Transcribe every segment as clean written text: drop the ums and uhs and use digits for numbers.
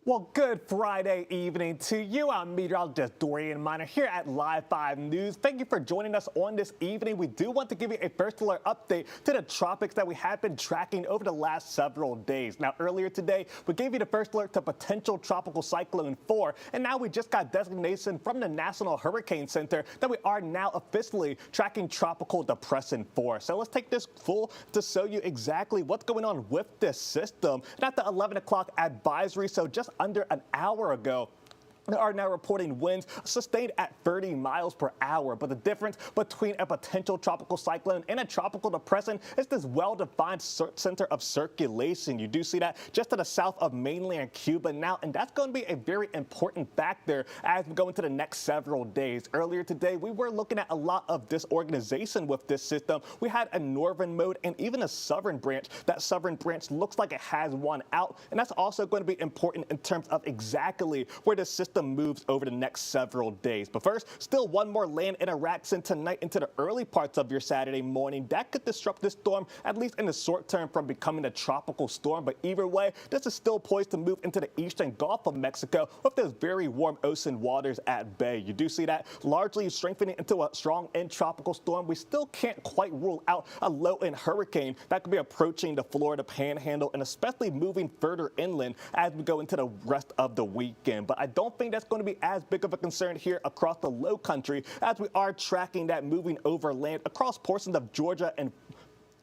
Well, good Friday evening to you. I'm meteorologist Dorien here at Live 5 News. Thank you for joining us on this evening. We do want to give you a first alert update to the tropics that we have been tracking over the last several days. Now, earlier today, we gave you the first alert to potential tropical cyclone 4, and now we just got designation from the National Hurricane Center that we are now officially tracking tropical depression 4. So let's take this full to show you exactly what's going on with this system. And at the 11 o'clock advisory, so just under an hour ago, they are now reporting winds sustained at 30 miles per hour. But the difference between a potential tropical cyclone and a tropical depression is this well-defined center of circulation. You do see that just to the south of mainland Cuba now, and that's going to be a very important factor as we go into the next several days. Earlier today, we were looking at a lot of disorganization with this system. We had a northern mode and even a southern branch. That southern branch looks like it has one out, and that's also going to be important in terms of exactly where the system moves over the next several days. But first, still one more land interaction tonight into the early parts of your Saturday morning. That could disrupt this storm, at least in the short term, from becoming a tropical storm. But either way, this is still poised to move into the eastern Gulf of Mexico with those very warm ocean waters at bay. You do see that largely strengthening into a strong end tropical storm. We still can't quite rule out a low-end hurricane that could be approaching the Florida Panhandle and especially moving further inland as we go into the rest of the weekend. But I don't think that's going to be as big of a concern here across the low country as we are tracking that moving over land across portions of Georgia and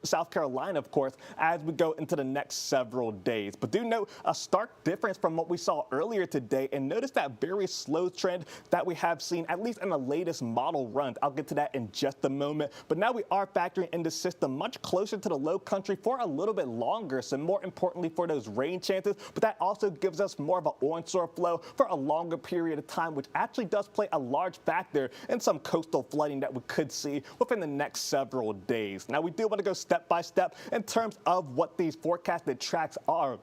South Carolina, of course, as we go into the next several days. But do note a stark difference from what we saw earlier today, and notice that very slow trend that we have seen, at least in the latest model runs. I'll get to that in just a moment. But now we are factoring in the system much closer to the low country for a little bit longer, so more importantly for those rain chances. But that also gives us more of an onshore flow for a longer period of time, which actually does play a large factor in some coastal flooding that we could see within the next several days. Now, we do want to go step by step in terms of what these forecasted tracks are.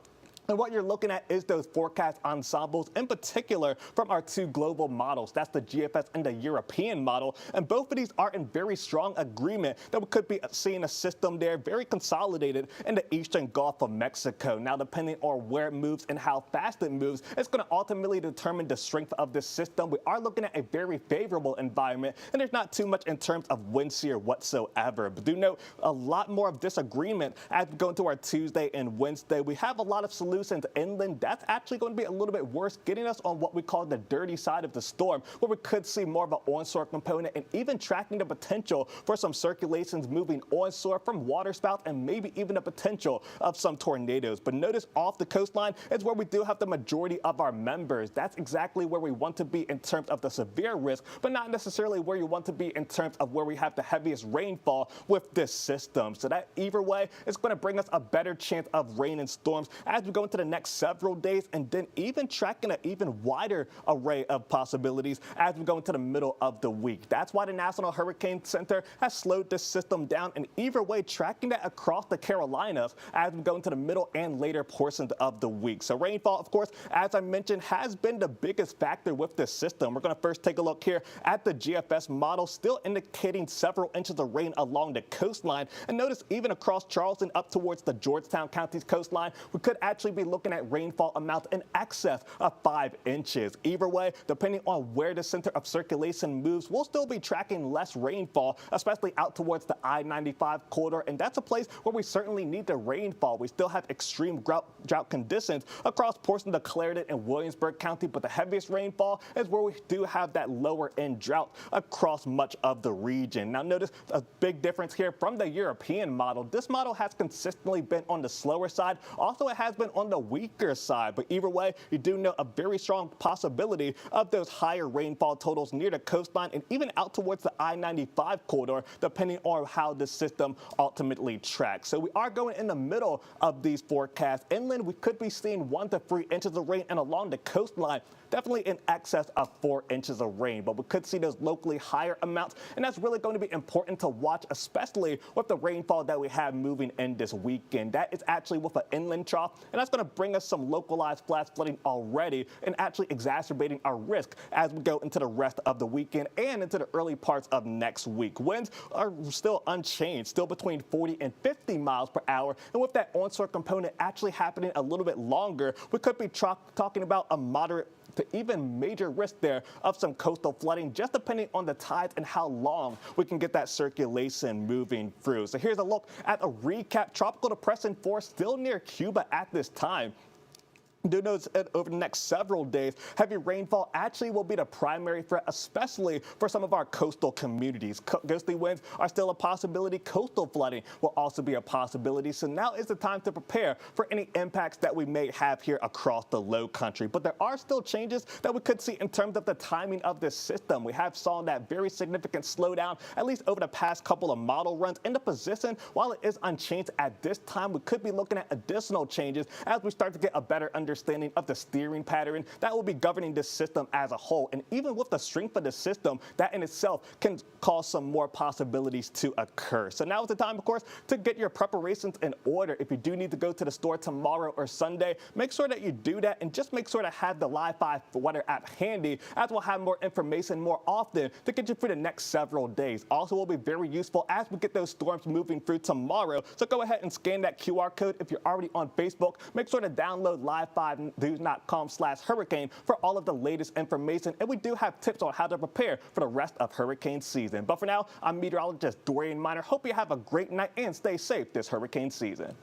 And what you're looking at is those forecast ensembles, in particular from our two global models. That's the GFS and the European model. And both of these are in very strong agreement that we could be seeing a system there very consolidated in the eastern Gulf of Mexico. Now, depending on where it moves and how fast it moves, it's going to ultimately determine the strength of this system. We are looking at a very favorable environment, and there's not too much in terms of wind shear whatsoever. But do note a lot more of disagreement as we go into our Tuesday and Wednesday. We have a lot of solutions inland. That's actually going to be a little bit worse, getting us on what we call the dirty side of the storm, where we could see more of an onshore component and even tracking the potential for some circulations moving onshore from waterspouts and maybe even the potential of some tornadoes. But notice off the coastline is where we do have the majority of our members. That's exactly where we want to be in terms of the severe risk, but not necessarily where you want to be in terms of where we have the heaviest rainfall with this system. So that either way is going to bring us a better chance of rain and storms as we go into the next several days, and then even tracking an even wider array of possibilities as we go into the middle of the week. That's why the National Hurricane Center has slowed this system down, and either way tracking that across the Carolinas as we go into the middle and later portions of the week. So rainfall, of course, as I mentioned, has been the biggest factor with this system. We're going to first take a look here at the GFS model, still indicating several inches of rain along the coastline. And notice even across Charleston up towards the Georgetown County's coastline, we could actually be looking at rainfall amounts in excess of 5 inches. Either way, depending on where the center of circulation moves, we'll still be tracking less rainfall, especially out towards the I-95 corridor, and that's a place where we certainly need the rainfall. We still have extreme drought conditions across portions of Clarendon and Williamsburg County, but the heaviest rainfall is where we do have that lower end drought across much of the region. Now notice a big difference here from the European model. This model has consistently been on the slower side. Also, it has been on the weaker side, but either way, you do know a very strong possibility of those higher rainfall totals near the coastline and even out towards the I-95 corridor, depending on how the system ultimately tracks. So we are going in the middle of these forecasts. Inland, we could be seeing 1 to 3 inches of rain, and along the coastline, definitely in excess of 4 inches of rain, but we could see those locally higher amounts, and that's really going to be important to watch, especially with the rainfall that we have moving in this weekend. That is actually with an inland trough, and that's going to bring us some localized flash flooding already and actually exacerbating our risk as we go into the rest of the weekend and into the early parts of next week. Winds are still unchanged, still between 40 and 50 miles per hour. And with that onshore component actually happening a little bit longer, we could be talking about a moderate to even major risk there of some coastal flooding, just depending on the tides and how long we can get that circulation moving through. So here's a look at a recap. Tropical depression force still near Cuba at this time. Do notice that over the next several days, heavy rainfall actually will be the primary threat, especially for some of our coastal communities. Ghostly winds are still a possibility. Coastal flooding will also be a possibility. So now is the time to prepare for any impacts that we may have here across the low country. But there are still changes that we could see in terms of the timing of this system. We have saw that very significant slowdown, at least over the past couple of model runs. In the position, while it is unchanged at this time, we could be looking at additional changes as we start to get a better understanding of the steering pattern that will be governing this system as a whole. And even with the strength of the system, that in itself can cause some more possibilities to occur. So now is the time, of course, to get your preparations in order. If you do need to go to the store tomorrow or Sunday, make sure that you do that and just make sure to have the Live 5 weather app handy, as we'll have more information more often to get you through the next several days. Also will be very useful as we get those storms moving through tomorrow. So go ahead and scan that QR code. If you're already on Facebook, make sure to download live5news.com/hurricane for all of the latest information. And we do have tips on how to prepare for the rest of hurricane season. But for now, I'm meteorologist Dorien. Hope you have a great night and stay safe this hurricane season.